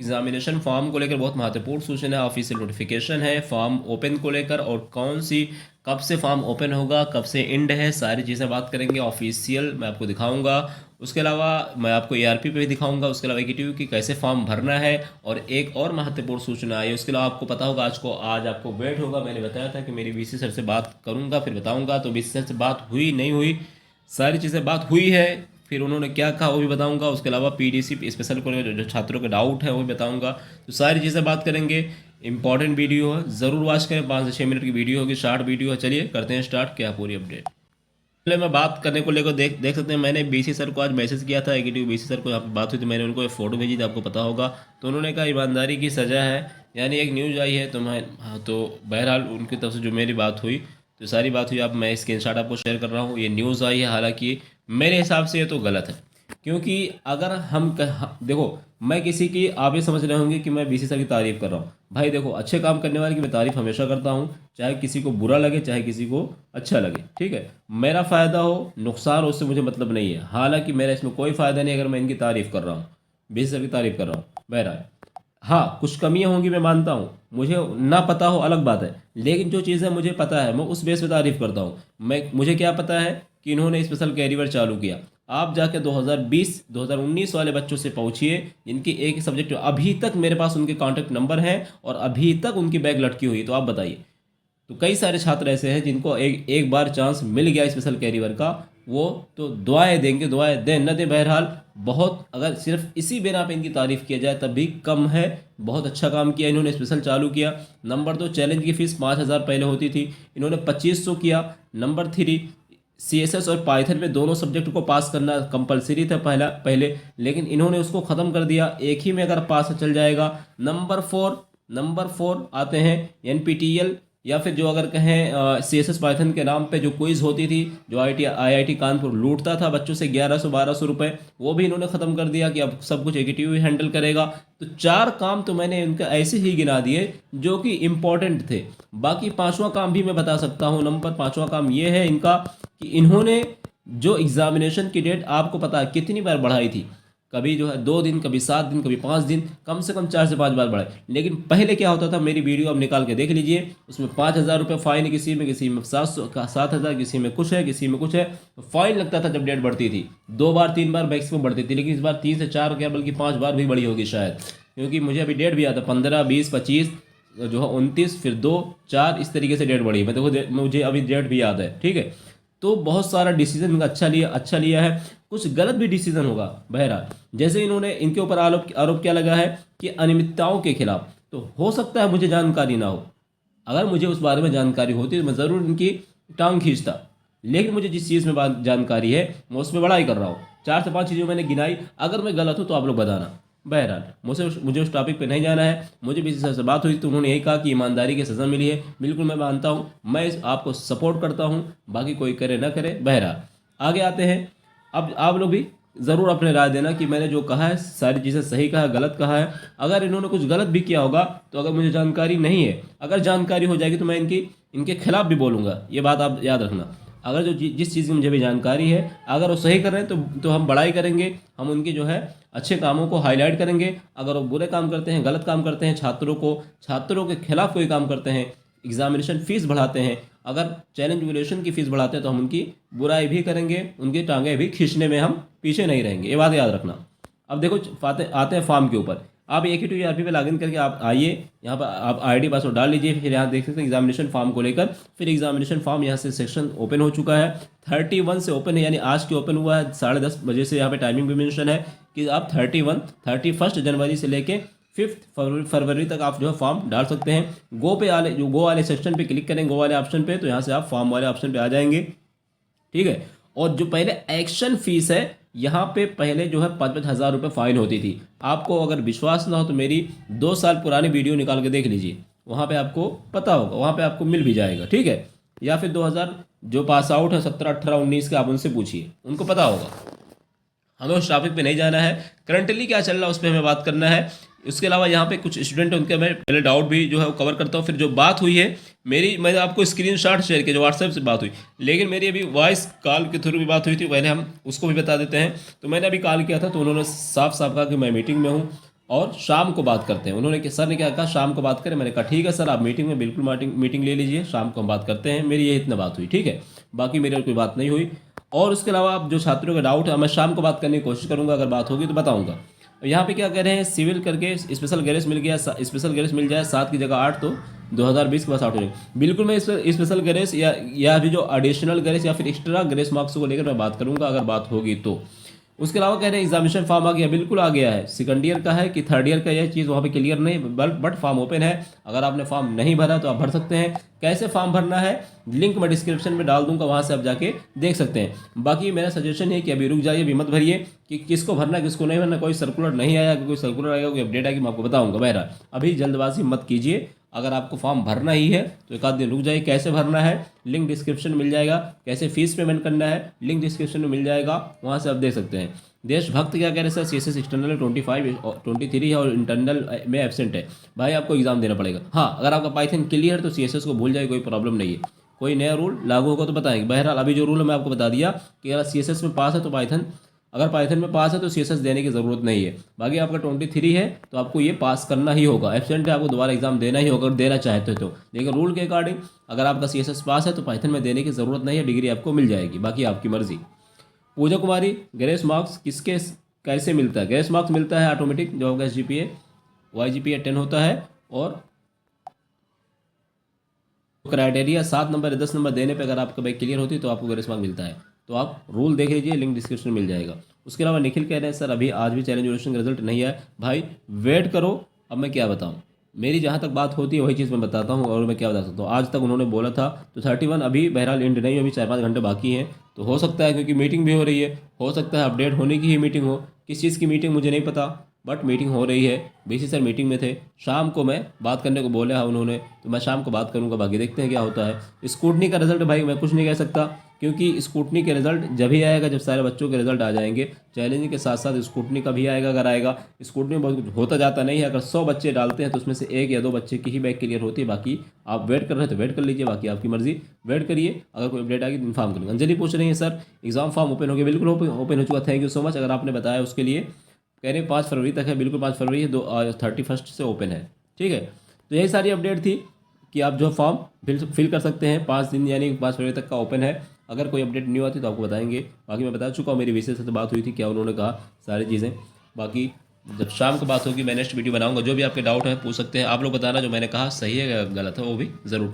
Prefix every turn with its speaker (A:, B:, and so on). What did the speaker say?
A: Examination form को लेकर बहुत महत्वपूर्ण सूचना है, ऑफिशियल नोटिफिकेशन है फॉर्म ओपन को लेकर, और कौन सी कब से फॉर्म ओपन होगा, कब से एंड है, सारी चीज़ें बात करेंगे। ऑफिशियल मैं आपको दिखाऊंगा, उसके अलावा मैं आपको एआरपी पे भी दिखाऊंगा, उसके अलावा एकीटीयू की कैसे फॉर्म भरना है। और एक और महत्वपूर्ण सूचना आई, उसके अलावा आपको पता होगा आज आपको वेट होगा, मैंने बताया था कि मेरी वीसी सर से बात करूंगा फिर बताऊंगा, तो वीसी सर से बात हुई नहीं हुई, सारी चीज़ें बात हुई है, फिर उन्होंने क्या कहा वो भी बताऊंगा। उसके अलावा पीडीसी स्पेशल को जो छात्रों के डाउट है वो भी बताऊंगा। तो सारी चीज़ें बात करेंगे। इंपॉर्टेंट वीडियो है, ज़रूर वॉच करें, 5 से 6 मिनट की वीडियो होगी, शॉर्ट वीडियो है। चलिए करते हैं स्टार्ट, क्या पूरी अपडेट। पहले मैं बात करने को लेकर देख सकते हैं, मैंने बीसी सर को आज मैसेज किया था, एकीटीयू बीसी सर को यहाँ पर बात हुई थी, मैंने उनको एक फ़ोटो भेजी थी, आपको पता होगा। तो उन्होंने कहा ईमानदारी की सज़ा है, यानी एक न्यूज़ आई है, तो मैं हाँ, तो बहरहाल उनकी तरफ से जो मेरी बात हुई, तो सारी बात हुई। अब मैं स्क्रीनशॉट आपको शेयर कर रहा हूँ, ये न्यूज़ आई है, हालांकि मेरे हिसाब से ये तो गलत है। क्योंकि अगर देखो, मैं किसी की, आप ये समझ रहे होंगे कि मैं बीसी सर की तारीफ़ कर रहा हूँ। भाई देखो, अच्छे काम करने वाले की मैं तारीफ़ हमेशा करता हूँ, चाहे किसी को बुरा लगे चाहे किसी को अच्छा लगे, ठीक है। मेरा फ़ायदा हो नुकसान हो उससे मुझे मतलब नहीं है, हालांकि मेरा इसमें कोई फ़ायदा नहीं अगर मैं इनकी तारीफ़ कर रहा हूँ, बीसी सर की तारीफ़ कर रहा हूँ। बहरहाल हाँ, कुछ कमियां होंगी मैं मानता हूँ, मुझे ना पता हो अलग बात है, लेकिन जो चीज़ें मुझे पता है मैं उस बेस पे तारीफ़ करता हूँ। मुझे क्या पता है कि इन्होंने स्पेशल कैरियर चालू किया। आप जाके 2020 2019 वाले बच्चों से पूछिए जिनकी एक ही सब्जेक्ट, अभी तक मेरे पास उनके कॉन्टैक्ट नंबर हैं और अभी तक उनकी बैग लटकी हुई, तो आप बताइए। तो कई सारे छात्र ऐसे हैं जिनको एक बार चांस मिल गया स्पेशल कैरियर का, वो तो दुआएं देंगे, दुआएं दें न दें, बहरहाल बहुत, अगर सिर्फ इसी बिना पे इनकी तारीफ किया जाए तब भी कम है। बहुत अच्छा काम किया इन्होंने, स्पेशल चालू किया। नंबर 2, चैलेंज की फ़ीस 5,000 पहले होती थी, इन्होंने 2500 किया। नंबर 3, सीएसएस और पाइथन में दोनों सब्जेक्ट को पास करना कंपलसरी था पहले, लेकिन इन्होंने उसको ख़त्म कर दिया, एक ही में अगर पास चल जाएगा। नंबर 4 आते हैं एनपीटीईएल, या फिर जो अगर कहें सीएसएस पाइथन के नाम पे जो क्विज होती थी, जो आईआईटी कानपुर लूटता था बच्चों से 1100-1200 रुपए, वो भी इन्होंने ख़त्म कर दिया कि अब सब कुछ एकीटीयू ही हैंडल करेगा। तो 4 काम तो मैंने इनका ऐसे ही गिना दिए जो कि इम्पोर्टेंट थे। बाकी 5वां काम भी मैं बता सकता हूँ। नंबर 5वां काम ये है इनका कि इन्होंने जो एग्जामिनेशन की डेट आपको पता है कितनी बार बढ़ाई थी, कभी जो है 2 दिन, कभी 7 दिन, कभी 5 दिन, कम से कम 4 से 5 बार बढ़ाए। लेकिन पहले क्या होता था, मेरी वीडियो अब निकाल के देख लीजिए, उसमें 5,000 रुपये फ़ाइन, किसी में 7,000, किसी में कुछ है, किसी में कुछ है। तो फाइन लगता था जब डेट बढ़ती थी, 2 बार 3 बार मैक्सिमम बढ़ती थी, लेकिन इस बार 3 से 4 क्या बल्कि 5 बार भी बढ़ी होगी शायद, क्योंकि मुझे अभी डेट भी याद है, 15, 20, 25, जो है 29, फिर 2, 4, इस तरीके से डेट बढ़ी। मैं देखो मुझे अभी डेट भी याद है, ठीक है। तो बहुत सारा डिसीजन इनका अच्छा लिया है, कुछ गलत भी डिसीजन होगा। बहरहाल जैसे इन्होंने, इनके ऊपर आरोप क्या लगा है कि अनियमितताओं के खिलाफ, तो हो सकता है मुझे जानकारी ना हो, अगर मुझे उस बारे में जानकारी होती तो मैं ज़रूर इनकी टांग खींचता, लेकिन मुझे जिस चीज़ में जानकारी है मैं उसमें बड़ाई कर रहा हूँ। 4 से 5 चीज़ें मैंने गिनाई, अगर मैं गलत हूँ तो आप लोग बताना। बहरहाल मुझे उस टॉपिक पे नहीं जाना है, मुझे भी सर से बात हुई तो उन्होंने यही कहा कि ईमानदारी की सज़ा मिली है, बिल्कुल मैं मानता हूँ, मैं आपको सपोर्ट करता हूँ, बाकी कोई करे ना करे। बहरहाल आगे आते हैं, अब आप लोग भी ज़रूर अपने राय देना कि मैंने जो कहा है सारी चीज़ें सही कहा है गलत कहा है। अगर इन्होंने कुछ गलत भी किया होगा तो अगर मुझे जानकारी नहीं है, अगर जानकारी हो जाएगी तो मैं इनके खिलाफ भी बोलूँगा, ये बात आप याद रखना। अगर जिस चीज़ की मुझे भी जानकारी है, अगर वो सही कर रहे हैं तो हम बड़ाई करेंगे, हम उनकी जो है अच्छे कामों को हाईलाइट करेंगे। अगर वो बुरे काम करते हैं, गलत काम करते हैं, छात्रों के खिलाफ कोई काम करते हैं, एग्जामिनेशन फ़ीस बढ़ाते हैं, अगर चैलेंज वैल्यूएशन की फ़ीस बढ़ाते हैं, तो हम उनकी बुराई भी करेंगे, उनकी टांगें भी खींचने में हम पीछे नहीं रहेंगे, ये बात याद रखना। अब देखो आते हैं फॉर्म के ऊपर। आप एकीटीयू ईआरपी पे लॉगिन करके आप आइए, यहाँ पर आप आईडी पासवर्ड डाल लीजिए, फिर यहाँ देख सकते हैं एग्जामिनेशन फॉर्म को लेकर। फिर एग्जामिनेशन फॉर्म यहाँ से सेक्शन ओपन हो चुका है, 31 से ओपन है, यानी आज के ओपन हुआ है 10:30 बजे से। यहाँ पे टाइमिंग भी मेंशन है कि आप 31 जनवरी से लेके 5 फरवरी तक आप जो है फॉर्म डाल सकते हैं। गो वाले सेक्शन पे क्लिक करें, गो वाले ऑप्शन पे, तो यहाँ से आप फॉर्म वाले ऑप्शन पे आ जाएंगे, ठीक है। और जो पहले एक्शन फीस है, यहाँ पे पहले जो है 5,000 रुपये फाइन होती थी। आपको अगर विश्वास ना हो तो मेरी 2 साल पुरानी वीडियो निकाल के देख लीजिए, वहाँ पे आपको पता होगा, वहाँ पे आपको मिल भी जाएगा, ठीक है। या फिर 2000 जो पास आउट है 17, 18, 19 के, आप उनसे पूछिए, उनको पता होगा। हमें उस टॉपिक पे नहीं जाना है, करंटली क्या चल रहा है उस पर हमें बात करना है। उसके अलावा यहाँ पे कुछ स्टूडेंट हैं, उनके मैं पहले डाउट भी जो है वो कवर करता हूँ। फिर जो बात हुई है मैंने आपको स्क्रीनशॉट शेयर किया जो व्हाट्सएप से बात हुई, लेकिन मेरी अभी वॉइस कॉल के थ्रू भी बात हुई थी, पहले हम उसको भी बता देते हैं। तो मैंने अभी कॉल किया था तो उन्होंने साफ साफ कहा कि मैं मीटिंग में हूँ, और शाम को बात करते हैं। उन्होंने सर ने क्या कहा, शाम को बात करें। मैंने कहा ठीक है सर, आप मीटिंग में बिल्कुल मीटिंग ले लीजिए, शाम को हम बात करते हैं। मेरी ये इतना बात हुई, ठीक है, बाकी मेरी और कोई बात नहीं हुई। और उसके अलावा आप जो छात्रों का डाउट है मैं शाम को बात करने की कोशिश करूंगा, अगर बात होगी तो बताऊंगा। यहाँ पे क्या कह रहे हैं, सिविल करके स्पेशल गैरेज मिल गया, स्पेशल गैरेज मिल जाए 7 की जगह 8, तो 2020 के पास 8 हो जाएगा। बिल्कुल मैं इस स्पेशल गैरेज या भी जो एडिशनल गैरेज या फिर एक्स्ट्रा गैरेज मार्क्स को लेकर मैं बात करूंगा, अगर बात होगी तो। उसके अलावा कह रहे हैं एग्जामिनेशन फॉर्म आ गया, बिल्कुल आ गया है। सेकंड ईयर का है कि थर्ड ईयर का, यह चीज़ वहाँ पे क्लियर नहीं, बट फॉर्म ओपन है। अगर आपने फॉर्म नहीं भरा तो आप भर सकते हैं। कैसे फॉर्म भरना है लिंक मैं डिस्क्रिप्शन में डाल दूंगा, वहाँ से आप जाके देख सकते हैं। बाकी मेरा सजेशन है कि अभी रुक जाइए, अभी मत भरिए कि किसको भरना किसको नहीं भरना। कोई सर्कुलर नहीं आया, कोई सर्कुलर आएगा, कोई अपडेट आएगी, मैं आपको बताऊंगा। बहरहाल अभी जल्दबाजी मत कीजिए। अगर आपको फॉर्म भरना ही है तो एक आध दिन रुक जाइए। कैसे भरना है लिंक डिस्क्रिप्शन में मिल जाएगा, कैसे फीस पेमेंट करना है लिंक डिस्क्रिप्शन में मिल जाएगा, वहाँ से आप देख सकते हैं। देशभक्त क्या कह रहे हैं सर, CSS एक्सटर्नल 25 और 23 है और इंटरनल में एब्सेंट है। भाई आपको एग्जाम देना पड़ेगा। हाँ, अगर आपका पाइथन क्लियर है तो CSS को भूल जाए, कोई प्रॉब्लम नहीं है। कोई नया रूल लागू होगा तो बताएंगे। बहरहाल अभी जो रूल है मैं आपको बता दिया कि अगर CSS में पास है तो पाइथन, अगर पाइथन में पास है तो CSS देने की ज़रूरत नहीं है। बाकी आपका 23 है तो आपको ये पास करना ही होगा। एब्सेंट है आपको दोबारा एग्जाम देना ही होगा, अगर देना चाहते हो तो। लेकिन रूल के अकॉर्डिंग अगर आपका CSS पास है तो पाइथन में देने की ज़रूरत नहीं है, डिग्री आपको मिल जाएगी, बाकी आपकी मर्जी। पूजा कुमारी, ग्रेस मार्क्स किसके कैसे मिलता है? ग्रेस मार्क्स मिलता है ऑटोमेटिक, जो होगा SGPA YGPA 10 होता है। और क्राइटेरिया 7 नंबर 10 नंबर देने पे अगर आपका बैक क्लियर होती है तो आपको ग्रेस मार्क मिलता है। तो आप रूल देख लीजिए, लिंक डिस्क्रिप्शन में मिल जाएगा। उसके अलावा निखिल कह रहे हैं सर अभी आज भी चैलेंज ड्यूरेशन का रिजल्ट नहीं आया। भाई वेट करो, अब मैं क्या बताऊँ, मेरी जहाँ तक बात होती है वही चीज़ मैं बताता हूँ। और मैं क्या बता सकता हूँ, आज तक उन्होंने बोला था तो 31 अभी बहरहाल एंड नहीं, अभी 4-5 घंटे बाकी हैं। तो हो सकता है क्योंकि मीटिंग भी हो रही है, हो सकता है अपडेट होने की ही मीटिंग हो। किस चीज़ की मीटिंग मुझे नहीं पता, बट मीटिंग हो रही है। BC सर मीटिंग में थे, शाम को मैं बात करने को बोला है उन्होंने, तो मैं शाम को बात करूंगा। बाकी देखते हैं क्या होता है। स्कूटनी का रिजल्ट भाई मैं कुछ नहीं कह सकता, क्योंकि स्कूटनी के रिजल्ट जब ही आएगा जब सारे बच्चों के रिजल्ट आ जाएंगे। चैलेंज के साथ साथ स्कूटनी का भी आएगा, अगर आएगा। स्कूटनी में बहुत कुछ होता जाता नहीं है, अगर 100 बच्चे डालते हैं तो उसमें से 1 या 2 बच्चे की ही बैक क्लियर होती है। बाकी आप वेट कर रहे हैं तो वेट कर लीजिए, बाकी आपकी मर्जी, वेट करिए। अगर कोई अपडेट आएगी तो इन्फॉर्म करूँगा। अंजलि पूछ रही है सर एग्जाम फॉर्म ओपन हो गया? बिल्कुल ओपन हो चुका, थैंक यू सो मच अगर आपने बताया उसके लिए। कह रहे हैं 5 फरवरी तक है, बिल्कुल 5 फरवरी है, 31 से ओपन है, ठीक है। तो यही सारी अपडेट थी कि आप जो फॉर्म फिल कर सकते हैं 5 दिन, यानी 5 फरवरी तक का ओपन है। अगर कोई अपडेट न्यू आती तो आपको बताएंगे। बाकी मैं बता चुका हूँ, मेरी विशेष से बात हुई थी, क्या उन्होंने कहा, सारी चीज़ें। बाकी जब शाम को बात होगी मैं नेक्स्ट वीडियो बनाऊंगा। जो भी आपके डाउट है पूछ सकते हैं। आप लोग बताना जो मैंने कहा सही है या गलत है, वो भी ज़रूर